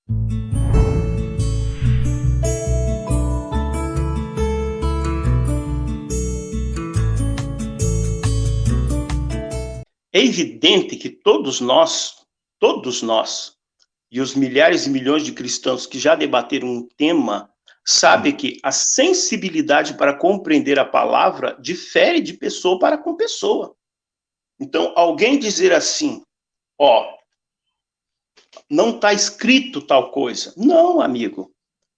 É evidente que todos nós, e os milhares e milhões de cristãos que já debateram um tema, sabem que a sensibilidade para compreender a palavra difere de pessoa para com pessoa. Então, alguém dizer assim, ó, não está escrito tal coisa. Não, amigo.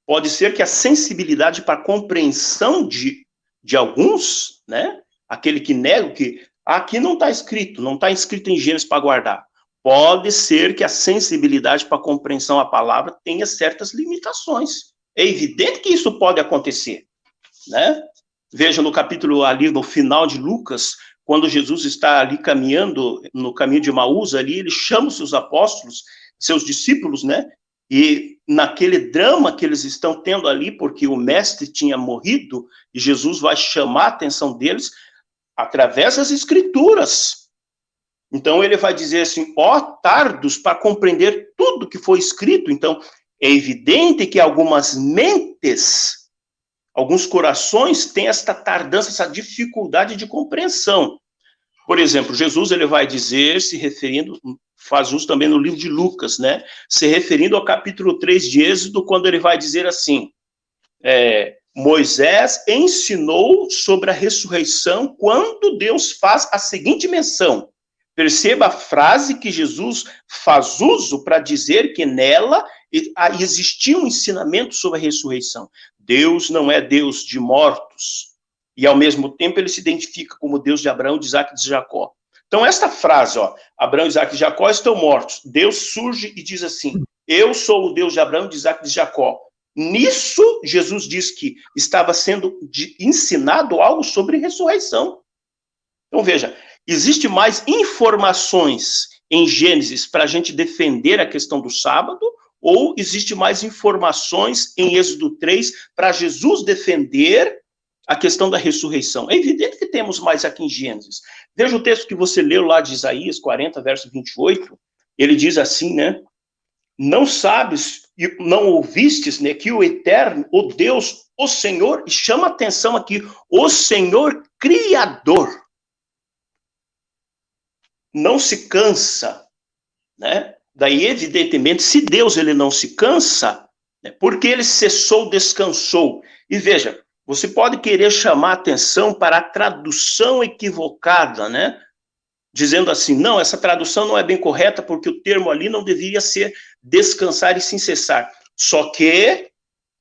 Pode ser que a sensibilidade para a compreensão de alguns, né? Aquele que nega que aqui não está escrito em Gênesis para guardar. Pode ser que a sensibilidade para a compreensão da palavra tenha certas limitações. É evidente que isso pode acontecer, né? Veja no capítulo ali, no final de Lucas, quando Jesus está ali caminhando, no caminho de Emaús, ali, ele chama os seus apóstolos, seus discípulos, né? E naquele drama que eles estão tendo ali, porque o mestre tinha morrido, e Jesus vai chamar a atenção deles através das escrituras. Então ele vai dizer assim, ó tardos para compreender tudo que foi escrito. Então é evidente que algumas mentes, alguns corações têm esta tardança, essa dificuldade de compreensão. Por exemplo, Jesus ele vai dizer, se referindo, faz uso também no livro de Lucas, né? Se referindo ao capítulo 3 de Êxodo, quando ele vai dizer assim, Moisés ensinou sobre a ressurreição quando Deus faz a seguinte menção. Perceba a frase que Jesus faz uso para dizer que nela existia um ensinamento sobre a ressurreição. Deus não é Deus de mortos, e ao mesmo tempo ele se identifica como Deus de Abraão, de Isaac e de Jacó. Então esta frase, ó, Abraão, Isaac e Jacó estão mortos. Deus surge e diz assim, eu sou o Deus de Abraão, de Isaac e de Jacó. Nisso, Jesus diz que estava sendo ensinado algo sobre ressurreição. Então veja, existe mais informações em Gênesis para a gente defender a questão do sábado, ou existe mais informações em Êxodo 3 para Jesus defender a questão da ressurreição? É evidente que temos mais aqui em Gênesis. Veja o texto que você leu lá de Isaías 40, verso 28, ele diz assim, né? Não sabes, não ouvistes, né, que o Eterno, o Deus, o Senhor, e chama atenção aqui, o Senhor Criador, não se cansa, né? Daí, evidentemente, se Deus ele não se cansa, né, porque ele cessou, descansou. E veja, você pode querer chamar atenção para a tradução equivocada, né? Dizendo assim, não, essa tradução não é bem correta, porque o termo ali não deveria ser descansar e sem cessar. Só que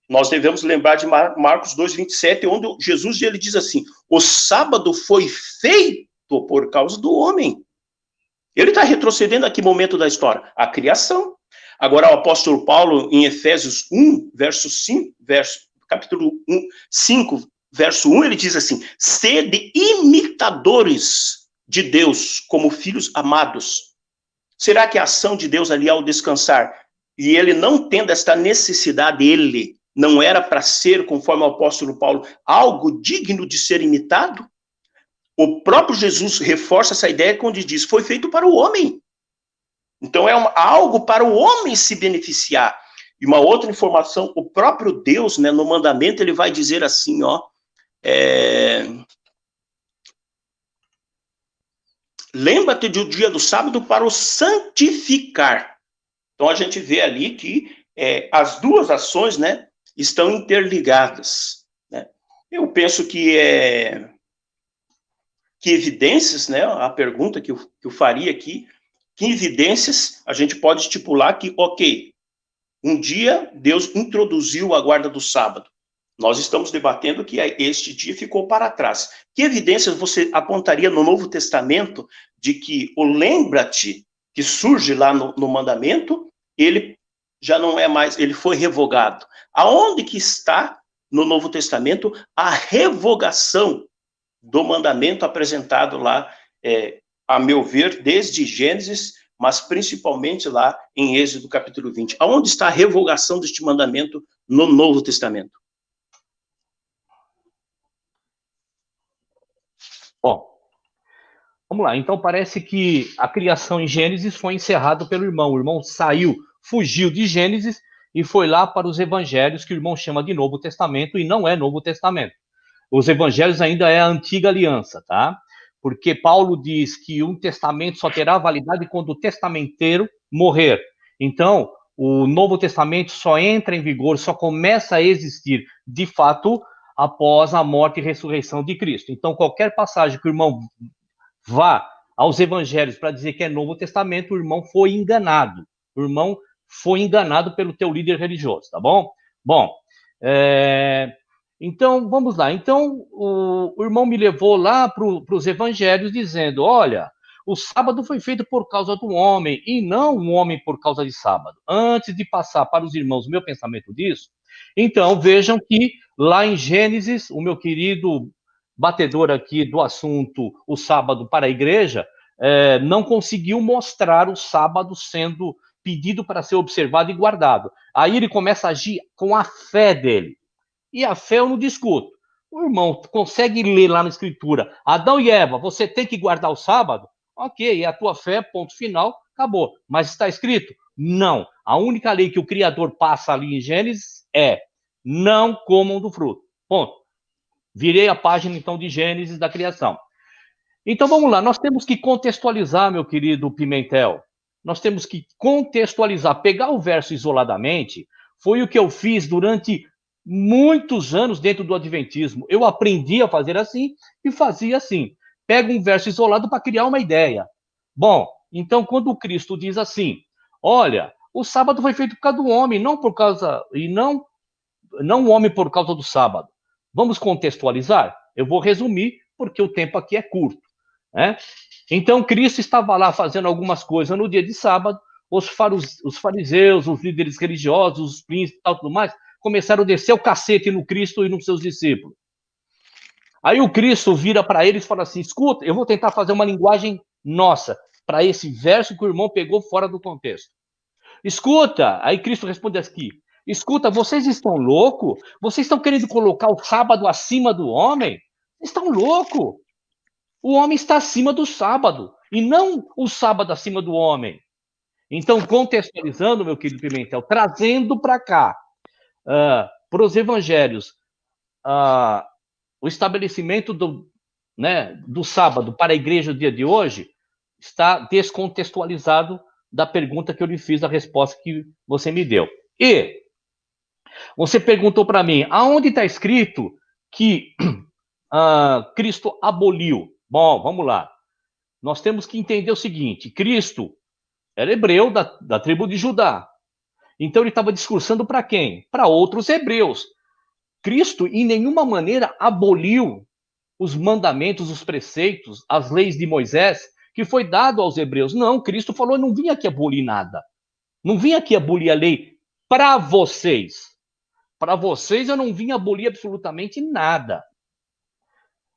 nós devemos lembrar de Marcos 2:27, onde Jesus ele diz assim, o sábado foi feito por causa do homem. Ele está retrocedendo a que momento da história? A criação. Agora, o apóstolo Paulo, em Efésios 1, verso 5, capítulo 1, 5, verso 1, ele diz assim, sede imitadores de Deus como filhos amados. Será que a ação de Deus ali ao descansar, e ele não tendo esta necessidade, ele não era para ser, conforme o apóstolo Paulo, algo digno de ser imitado? O próprio Jesus reforça essa ideia quando diz, foi feito para o homem. Então é algo para o homem se beneficiar. E uma outra informação, o próprio Deus, né, no mandamento, ele vai dizer assim, ó, lembra-te do dia do sábado para o santificar. Então a gente vê ali que as duas ações, né, estão interligadas, né? Eu penso que evidências, né, a pergunta que eu faria aqui, que evidências a gente pode estipular que, ok, um dia Deus introduziu a guarda do sábado. Nós estamos debatendo que este dia ficou para trás. Que evidências você apontaria no Novo Testamento de que o lembra-te que surge lá no mandamento, ele já não é mais, ele foi revogado. Aonde que está no Novo Testamento a revogação do mandamento apresentado lá, a meu ver, desde Gênesis, mas principalmente lá em Êxodo capítulo 20. Aonde está a revogação deste mandamento no Novo Testamento? Bom, vamos lá. Então parece que a criação em Gênesis foi encerrada pelo irmão. O irmão saiu, fugiu de Gênesis e foi lá para os evangelhos, que o irmão chama de Novo Testamento, e não é Novo Testamento. Os evangelhos ainda é a antiga aliança, tá? Porque Paulo diz que um testamento só terá validade quando o testamenteiro morrer. Então, o Novo Testamento só entra em vigor, só começa a existir, de fato, após a morte e ressurreição de Cristo. Então, qualquer passagem que o irmão vá aos evangelhos para dizer que é Novo Testamento, o irmão foi enganado. O irmão foi enganado pelo teu líder religioso, tá bom? Bom, então, vamos lá. Então, o irmão me levou lá para os evangelhos dizendo, olha, o sábado foi feito por causa do homem e não o homem por causa de sábado. Antes de passar para os irmãos o meu pensamento disso, então vejam que lá em Gênesis, o meu querido batedor aqui do assunto, o sábado para a igreja, não conseguiu mostrar o sábado sendo pedido para ser observado e guardado. Aí ele começa a agir com a fé dele. E a fé eu não discuto. O irmão consegue ler lá na escritura, Adão e Eva, você tem que guardar o sábado? Ok, é a tua fé, ponto final, acabou. Mas está escrito? Não. A única lei que o Criador passa ali em Gênesis é não comam do fruto. Ponto. Virei a página, então, de Gênesis da criação. Então, vamos lá. Nós temos que contextualizar, meu querido Pimentel. Nós temos que contextualizar. Pegar o verso isoladamente foi o que eu fiz durante muitos anos dentro do Adventismo. Eu aprendi a fazer assim e fazia assim. Pega um verso isolado para criar uma ideia. Bom, então, quando o Cristo diz assim, olha, o sábado foi feito por causa do homem, não por causa... E não o homem por causa do sábado. Vamos contextualizar? Eu vou resumir, porque o tempo aqui é curto. Né? Então, Cristo estava lá fazendo algumas coisas no dia de sábado, os fariseus, os líderes religiosos, os príncipes e tal, tudo mais, começaram a descer o cacete no Cristo e nos seus discípulos. Aí o Cristo vira para eles e fala assim, escuta, eu vou tentar fazer uma linguagem nossa, para esse verso que o irmão pegou fora do contexto. Escuta, aí Cristo responde aqui, escuta, vocês estão loucos? Vocês estão querendo colocar o sábado acima do homem? Estão loucos? O homem está acima do sábado, e não o sábado acima do homem. Então, contextualizando, meu querido Pimentel, trazendo para cá, para os evangelhos, o estabelecimento do sábado para a igreja no dia de hoje está descontextualizado da pergunta que eu lhe fiz, da resposta que você me deu. E você perguntou para mim, aonde está escrito que Cristo aboliu? Bom, vamos lá. Nós temos que entender o seguinte, Cristo era hebreu da tribo de Judá. Então ele estava discursando para quem? Para outros hebreus. Cristo, em nenhuma maneira, aboliu os mandamentos, os preceitos, as leis de Moisés, que foi dado aos hebreus. Não, Cristo falou, eu não vim aqui abolir nada. Não vim aqui abolir a lei para vocês. Para vocês eu não vim abolir absolutamente nada.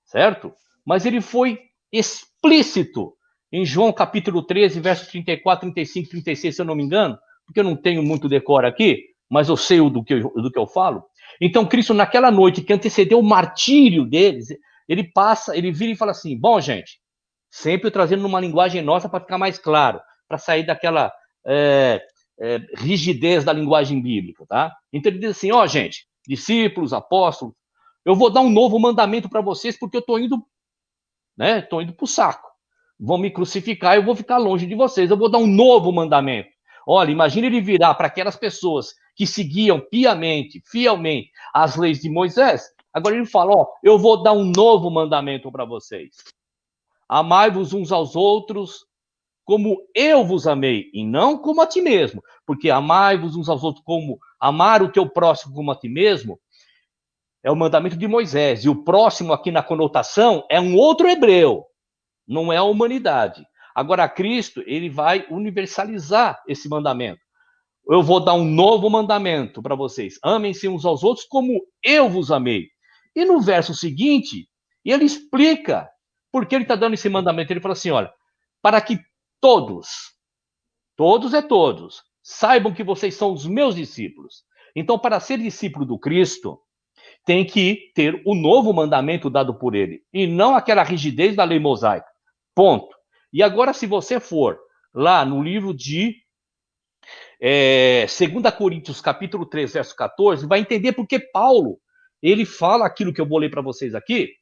Certo? Mas ele foi explícito em João capítulo 13, versos 34, 35, 36, se eu não me engano, porque eu não tenho muito decoro aqui, mas eu sei do que eu falo. Então, Cristo, naquela noite que antecedeu o martírio deles, ele vira e fala assim, bom, gente, sempre trazendo uma linguagem nossa para ficar mais claro, para sair daquela rigidez da linguagem bíblica, tá? Então ele diz assim, ó, gente, discípulos, apóstolos, eu vou dar um novo mandamento para vocês porque eu estou indo, né? Estou indo para o saco. Vão me crucificar e eu vou ficar longe de vocês. Eu vou dar um novo mandamento. Olha, imagine ele virar para aquelas pessoas que seguiam piamente, fielmente as leis de Moisés. Agora ele fala, ó, eu vou dar um novo mandamento para vocês. Amai-vos uns aos outros como eu vos amei, e não como a ti mesmo. Porque amai-vos uns aos outros como amar o teu próximo como a ti mesmo é o mandamento de Moisés. E o próximo aqui na conotação é um outro hebreu, não é a humanidade. Agora, Cristo, ele vai universalizar esse mandamento. Eu vou dar um novo mandamento para vocês. Amem-se uns aos outros como eu vos amei. E no verso seguinte, ele explica por que ele está dando esse mandamento. Ele fala assim, olha, para que todos é todos, saibam que vocês são os meus discípulos. Então, para ser discípulo do Cristo, tem que ter o novo mandamento dado por ele, e não aquela rigidez da lei mosaica. Ponto. E agora, se você for lá no livro de 2 Coríntios, capítulo 3, verso 14, vai entender porque Paulo, ele fala aquilo que eu vou ler para vocês aqui,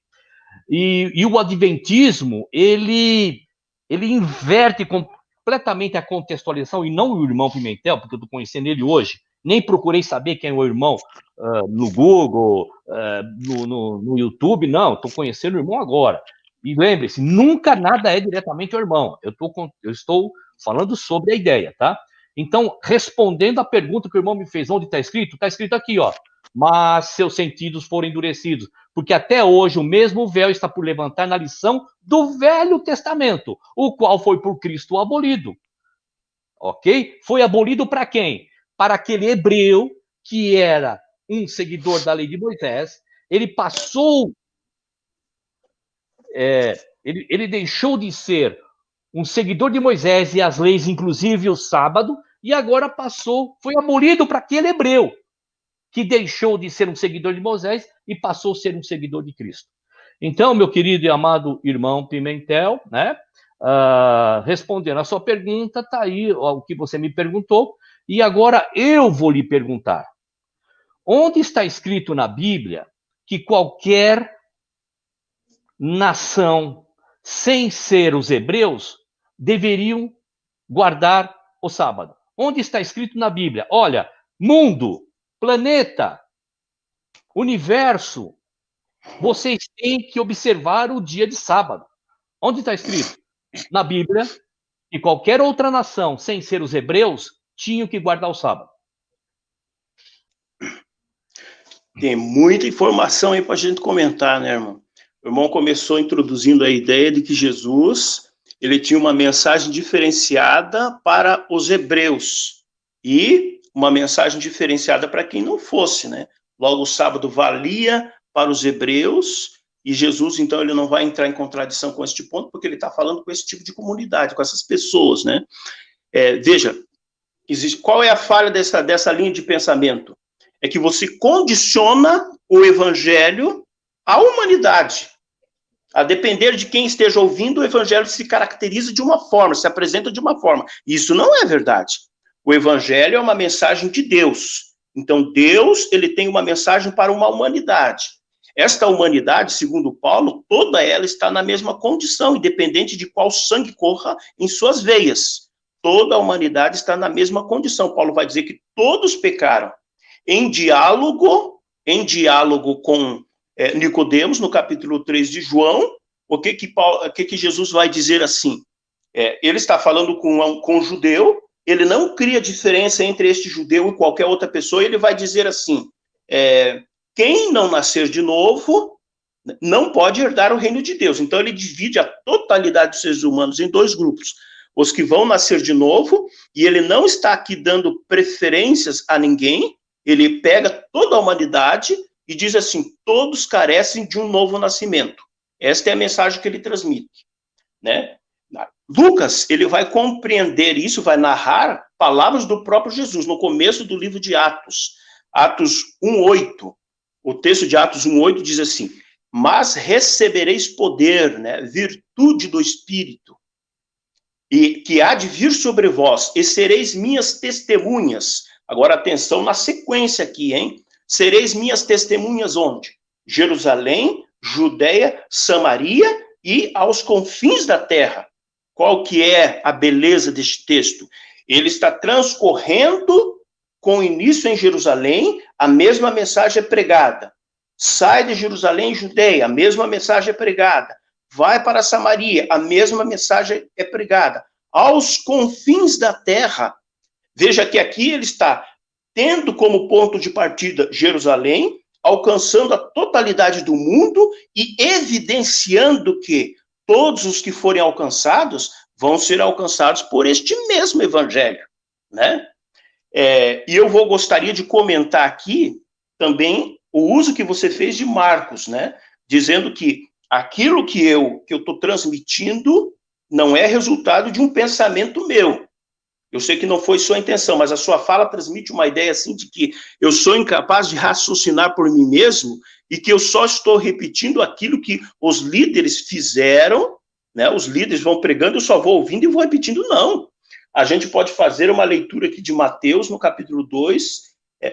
e o adventismo, ele inverte completamente a contextualização, e não o irmão Pimentel, porque eu estou conhecendo ele hoje, nem procurei saber quem é o irmão no Google, no YouTube, não, estou conhecendo o irmão agora. E lembre-se, nunca nada é diretamente o irmão, eu estou falando sobre a ideia, tá? Então, respondendo à pergunta que o irmão me fez, onde está escrito? Está escrito aqui, ó, mas seus sentidos foram endurecidos, porque até hoje o mesmo véu está por levantar na lição do Velho Testamento, o qual foi por Cristo abolido. Ok? Foi abolido para quem? Para aquele hebreu que era um seguidor da lei de Moisés. Ele passou, ele deixou de ser um seguidor de Moisés e as leis, inclusive o sábado, e agora foi abolido para aquele hebreu que deixou de ser um seguidor de Moisés e passou a ser um seguidor de Cristo. Então, meu querido e amado irmão Pimentel, né? Respondendo a sua pergunta, está aí o que você me perguntou, e agora eu vou lhe perguntar. Onde está escrito na Bíblia que qualquer nação, sem ser os hebreus, deveriam guardar o sábado? Onde está escrito na Bíblia? Olha, mundo, planeta, universo, vocês têm que observar o dia de sábado. Onde está escrito? Na Bíblia, que qualquer outra nação, sem ser os hebreus, tinham que guardar o sábado. Tem muita informação aí para a gente comentar, né, irmão? O irmão começou introduzindo a ideia de que Jesus, ele tinha uma mensagem diferenciada para os hebreus e uma mensagem diferenciada para quem não fosse, né? Logo, o sábado valia para os hebreus e Jesus, então, ele não vai entrar em contradição com este ponto, porque ele está falando com esse tipo de comunidade, com essas pessoas, né? Veja, qual é a falha dessa linha de pensamento? É que você condiciona o evangelho à humanidade. A depender de quem esteja ouvindo, o evangelho se caracteriza de uma forma, se apresenta de uma forma. Isso não é verdade. O evangelho é uma mensagem de Deus. Então, Deus, ele tem uma mensagem para uma humanidade. Esta humanidade, segundo Paulo, toda ela está na mesma condição, independente de qual sangue corra em suas veias. Toda a humanidade está na mesma condição. Paulo vai dizer que todos pecaram. Em diálogo com Nicodemos, no capítulo 3 de João, o que Jesus vai dizer assim? Ele está falando com um judeu, ele não cria diferença entre este judeu e qualquer outra pessoa, ele vai dizer assim, quem não nascer de novo não pode herdar o reino de Deus. Então ele divide a totalidade dos seres humanos em dois grupos. Os que vão nascer de novo, e ele não está aqui dando preferências a ninguém, ele pega toda a humanidade e diz assim, todos carecem de um novo nascimento. Esta é a mensagem que ele transmite, né? Lucas, ele vai compreender isso, vai narrar palavras do próprio Jesus, no começo do livro de Atos, Atos 1:8. O texto de Atos 1:8 diz assim, mas recebereis poder, né, virtude do Espírito, e que há de vir sobre vós, e sereis minhas testemunhas. Agora, atenção na sequência aqui, hein? Sereis minhas testemunhas onde? Jerusalém, Judeia, Samaria e aos confins da terra. Qual que é a beleza deste texto? Ele está transcorrendo com início em Jerusalém, a mesma mensagem é pregada. Sai de Jerusalém, Judeia, a mesma mensagem é pregada. Vai para Samaria, a mesma mensagem é pregada. Aos confins da terra. Veja que aqui ele está tendo como ponto de partida Jerusalém, alcançando a totalidade do mundo e evidenciando que todos os que forem alcançados vão ser alcançados por este mesmo evangelho, né? E eu gostaria de comentar aqui também o uso que você fez de Marcos, né? Dizendo que aquilo que eu estou transmitindo não é resultado de um pensamento meu. Eu sei que não foi sua intenção, mas a sua fala transmite uma ideia assim de que eu sou incapaz de raciocinar por mim mesmo e que eu só estou repetindo aquilo que os líderes fizeram, né? Os líderes vão pregando, eu só vou ouvindo e vou repetindo. Não. a gente pode fazer uma leitura aqui de Mateus, no capítulo 2,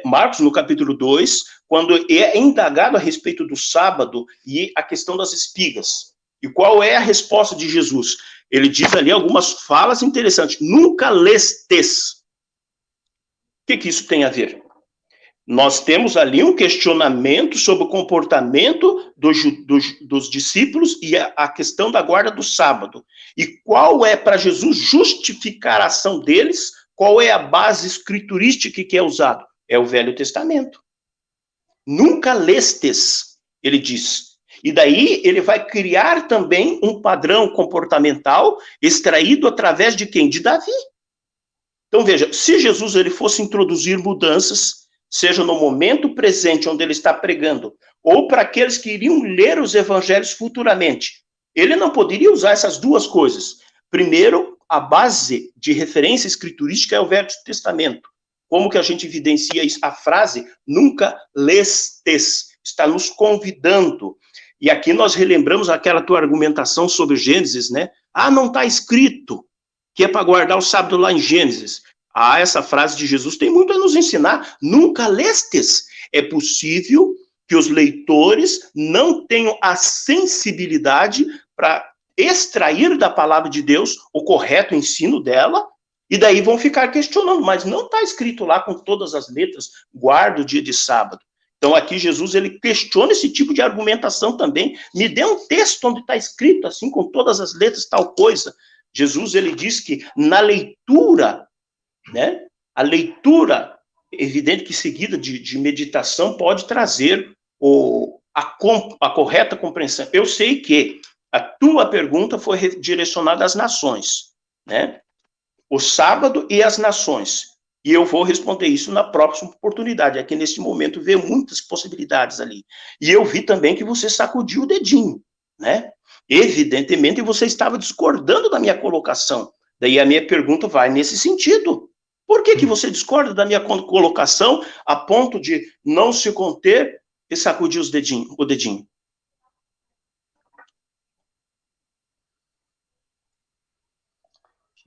Marcos, no capítulo 2, quando é indagado a respeito do sábado e a questão das espigas. E qual é a resposta de Jesus? Ele diz ali algumas falas interessantes. Nunca lestes. O que isso tem a ver? Nós temos ali um questionamento sobre o comportamento dos discípulos e a questão da guarda do sábado. E qual é, para Jesus justificar a ação deles, qual é a base escriturística que é usado? É o Velho Testamento. Nunca lestes, ele diz. E daí ele vai criar também um padrão comportamental extraído através de quem? De Davi. Então veja, se Jesus ele fosse introduzir mudanças, seja no momento presente onde ele está pregando, ou para aqueles que iriam ler os evangelhos futuramente, ele não poderia usar essas duas coisas. Primeiro, a base de referência escriturística é o Velho Testamento. Como que a gente evidencia isso? A frase, nunca lestes, está nos convidando. E aqui nós relembramos aquela tua argumentação sobre Gênesis, né? Ah, não está escrito que é para guardar o sábado lá em Gênesis. Ah, essa frase de Jesus tem muito a nos ensinar. Nunca lestes. É possível que os leitores não tenham a sensibilidade para extrair da palavra de Deus o correto ensino dela, e daí vão ficar questionando, mas não está escrito lá com todas as letras, guarda o dia de sábado. Então aqui Jesus ele questiona esse tipo de argumentação também. Me dê um texto onde está escrito assim, com todas as letras, tal coisa. Jesus ele diz que na leitura, né, a leitura, evidente que seguida de meditação, pode trazer a correta compreensão. Eu sei que a tua pergunta foi direcionada às nações, né? O sábado e as nações. E eu vou responder isso na próxima oportunidade. Aqui neste momento vê muitas possibilidades ali. E eu vi também que você sacudiu o dedinho, né? Evidentemente você estava discordando da minha colocação. Daí a minha pergunta vai nesse sentido. Por que você discorda da minha colocação a ponto de não se conter e sacudir o dedinho?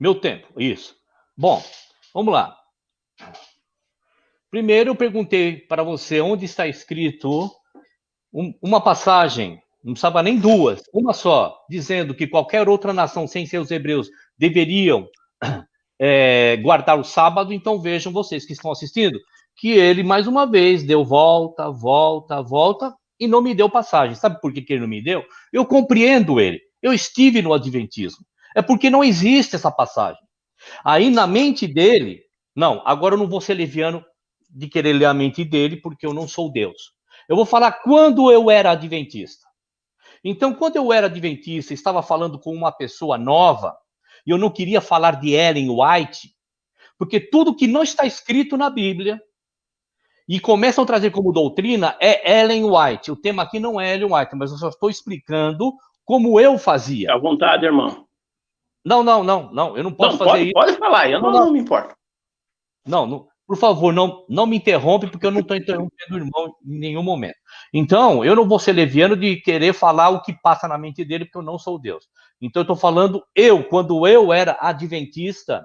Meu tempo, isso. Bom, vamos lá. Primeiro eu perguntei para você onde está escrito uma passagem, não precisava nem duas, uma só, dizendo que qualquer outra nação sem ser os hebreus deveriam guardar o sábado. Então vejam vocês que estão assistindo, que ele mais uma vez deu volta, volta, volta e não me deu passagem. Sabe por que ele não me deu? Eu compreendo ele. Eu estive no Adventismo. É porque não existe essa passagem. Aí na mente dele, não, agora eu não vou ser leviano de querer ler a mente dele, porque eu não sou Deus. Eu vou falar quando eu era adventista. Então, quando eu era adventista, estava falando com uma pessoa nova, e eu não queria falar de Ellen White, porque tudo que não está escrito na Bíblia, e começam a trazer como doutrina, é Ellen White. O tema aqui não é Ellen White, mas eu só estou explicando como eu fazia. À vontade, irmão. Não, eu não posso fazer isso. Pode falar, eu não me importo. Não, por favor, não me interrompe, porque eu não estou interrompendo o irmão em nenhum momento. Então, eu não vou ser leviano de querer falar o que passa na mente dele, porque eu não sou Deus. Então, eu estou falando quando eu era adventista.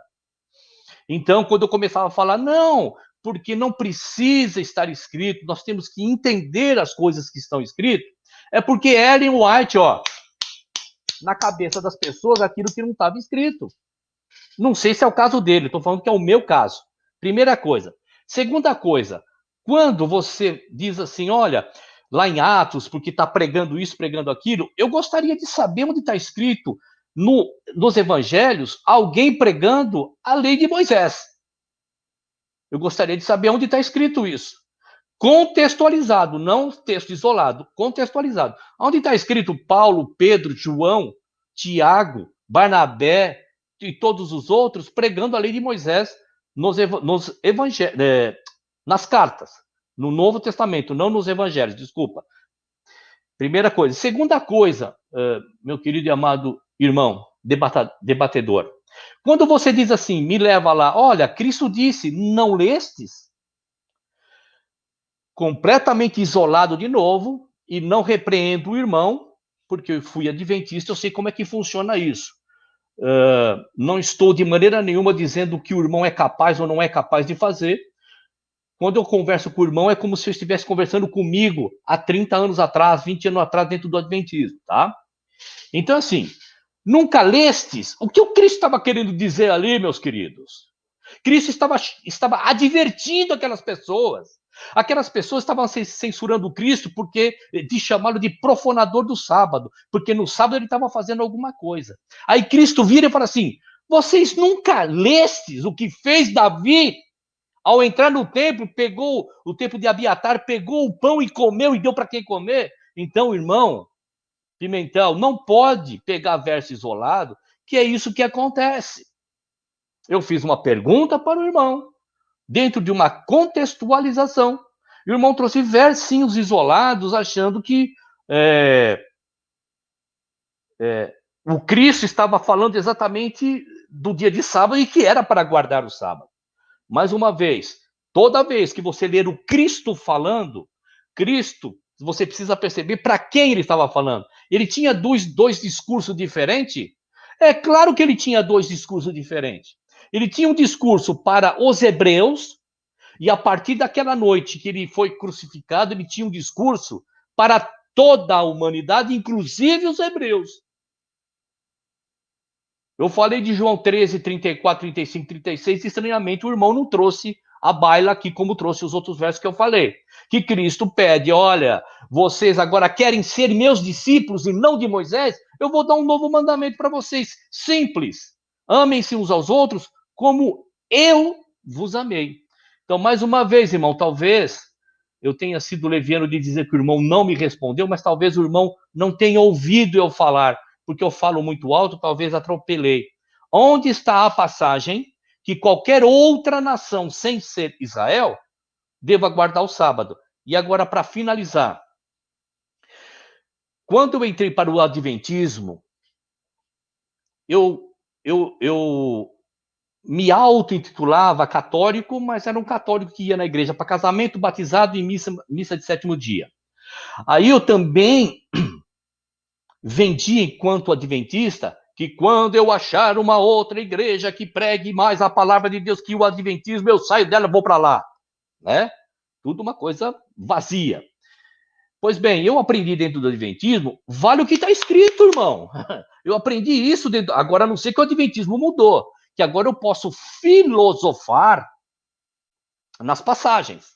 Então, quando eu começava a falar, não, porque não precisa estar escrito, nós temos que entender as coisas que estão escritas, é porque Ellen White, na cabeça das pessoas, aquilo que não estava escrito. Não sei se é o caso dele, estou falando que é o meu caso. Primeira coisa. Segunda coisa, quando você diz assim, olha, lá em Atos, porque está pregando isso, pregando aquilo, eu gostaria de saber onde está escrito nos evangelhos alguém pregando a lei de Moisés. Eu gostaria de saber onde está escrito isso. Contextualizado, não texto isolado, contextualizado. Onde está escrito Paulo, Pedro, João, Tiago, Barnabé e todos os outros pregando a lei de Moisés nos evangelhos, nas cartas, no Novo Testamento, não nos evangelhos, desculpa. Primeira coisa. Segunda coisa, meu querido e amado irmão, debatedor. Quando você diz assim, me leva lá, olha, Cristo disse, não lestes? Completamente isolado de novo, e não repreendo o irmão, porque eu fui adventista, eu sei como é que funciona isso. Não estou de maneira nenhuma dizendo que o irmão é capaz ou não é capaz de fazer. Quando eu converso com o irmão, é como se eu estivesse conversando comigo há 30 anos atrás, 20 anos atrás, dentro do Adventismo, tá? Então, assim, nunca lestes o que o Cristo estava querendo dizer ali, meus queridos. Cristo estava advertindo aquelas pessoas. Aquelas pessoas estavam censurando o Cristo porque de chamá-lo de profanador do sábado, porque no sábado ele estava fazendo alguma coisa. Aí Cristo vira e fala assim: vocês nunca lestes o que fez Davi ao entrar no templo, pegou o templo de Abiatar, pegou o pão e comeu e deu para quem comer? Então, irmão, Pimentel, não pode pegar verso isolado, que é isso que acontece. Eu fiz uma pergunta para o irmão, dentro de uma contextualização. E o irmão trouxe versinhos isolados, achando que o Cristo estava falando exatamente do dia de sábado e que era para guardar o sábado. Mais uma vez, toda vez que você ler o Cristo falando, Cristo, você precisa perceber para quem ele estava falando. Ele tinha dois discursos diferentes? É claro que ele tinha dois discursos diferentes. Ele tinha um discurso para os hebreus, e a partir daquela noite que ele foi crucificado, ele tinha um discurso para toda a humanidade, inclusive os hebreus. Eu falei de João 13, 34, 35, 36, e estranhamente o irmão não trouxe a baila aqui, como trouxe os outros versos que eu falei. Que Cristo pede: olha, vocês agora querem ser meus discípulos e não de Moisés? Eu vou dar um novo mandamento para vocês, simples. Amem-se uns aos outros como eu vos amei. Então, mais uma vez, irmão, talvez eu tenha sido leviano de dizer que o irmão não me respondeu, mas talvez o irmão não tenha ouvido eu falar, porque eu falo muito alto, talvez atropelei. Onde está a passagem que qualquer outra nação, sem ser Israel, deva guardar o sábado? E agora, para finalizar, quando eu entrei para o Adventismo, eu me auto-intitulava católico, mas era um católico que ia na igreja para casamento, batizado e missa de sétimo dia. Aí eu também vendi, enquanto adventista, que quando eu achar uma outra igreja que pregue mais a palavra de Deus que o adventismo, eu saio dela e vou para lá, né? Tudo uma coisa vazia. Pois bem, eu aprendi dentro do adventismo, vale o que está escrito, irmão. Eu aprendi isso dentro. Agora, a não ser que o adventismo mudou, que agora eu posso filosofar nas passagens.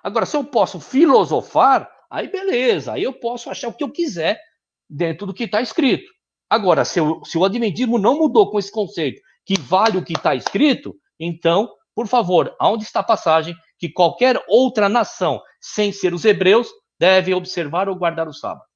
Agora, se eu posso filosofar, aí beleza, aí eu posso achar o que eu quiser dentro do que está escrito. Agora, se o adventismo não mudou com esse conceito, que vale o que está escrito, então, por favor, aonde está a passagem que qualquer outra nação, sem ser os hebreus, deve observar ou guardar o sábado?